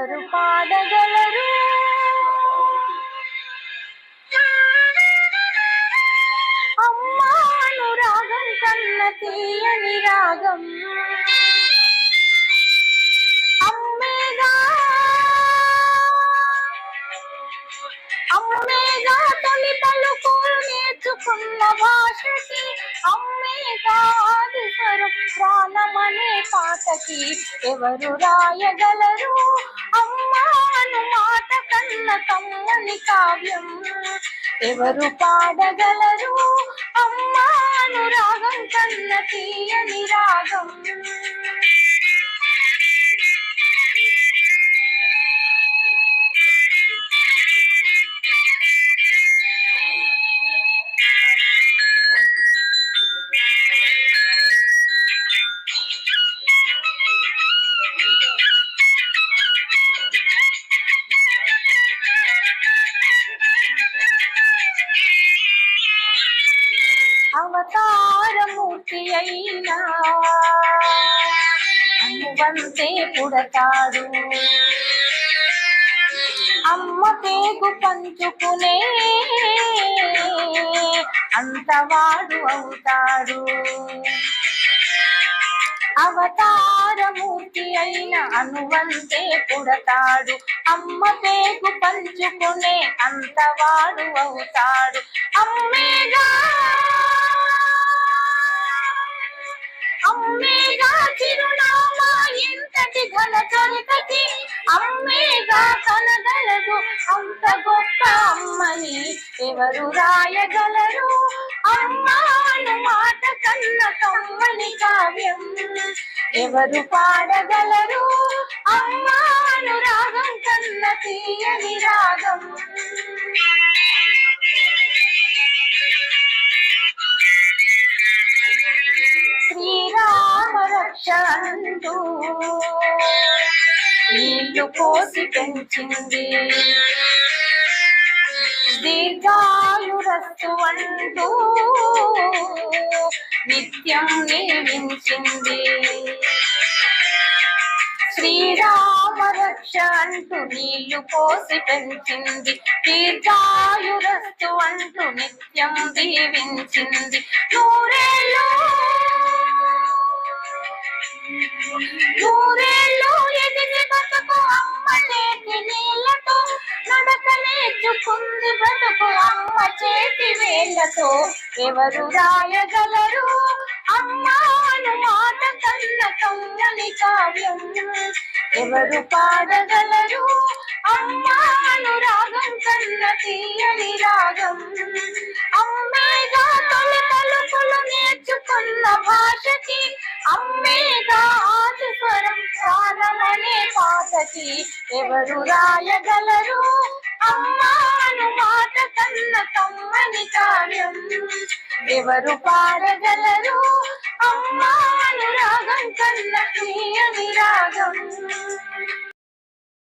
ఎవరు పాడగలరు? అమ్మా అనురాగం కన్న తీయని రాగం అమ్మేగా అమ్మేగా తొలి పలుకులు నేర్చుకున్న భాషకి అమ్మేగా ఆదిస్వరం ప్రాణమనే పాటకి ఎవరు రాయగలరు? అమ్మాను మాట కన్న కమ్మని కావ్యం ఎవరు పాడగలరు? అమ్మాను రాగం కన్న తీయని రాగం అవతారమూర్తి అయినా అనువంతే పుడతాడు అమ్మ పేగు పంచుకునే అంతవాడు అవుతాడు అవతారమూర్తి అయిన అనువంతే పుడతాడు అమ్మ పేగు పంచుకునే అంతవాడు అవుతాడు అమ్మేగా అమ్మేగా చిరునామా ఎంతటి ఘన చరితకి అమ్మేగా కనగలదు అంత గొప్ప అమ్మని ఎవరు రాయగలరు? అమ్మాను మాట కన్న కమ్మని కావ్యం ఎవరు పాడగలరు? అమ్మాను రాగం కన్న తీయని రాగం శ్రీరామ రక్ష అంటూ నీళ్లు పోసి పెంచింది దీర్ఘాయురస్తు అంటూ నిత్యం నియమించింది శ్రీరామ రక్ష అంటూ నీళ్లు పోసి పెంచింది దీర్ఘాయురస్తు అంటూ నిత్యం దీవించింది నూరేళ్ళు ఎదిగి బతుకు అమ్మ చేతి నీళ్లతో నడక నేర్చుకుంది బ్రతుకు అమ్మ చేతి వేళ్లతో ఎవరు రాయగలరు? అమ్మాను మాట కన్న కమ్మని కావ్యం ఎవరు పాడగలరు? అమ్మాను రాగం కన్న తీయని రాగం అమ్మేగా తొలి పలుకులు నేర్చుకున్న భాషకి అమ్మేగా ఆదిస్వరం ప్రాణమనే పాటకి ఎవరు రాయగలరు? అమ్మాను మాట కన్న కమ్మని కావ్యం ఎవరు పాడగలరు? అమ్మాను రాగం కన్న తీయని రాగం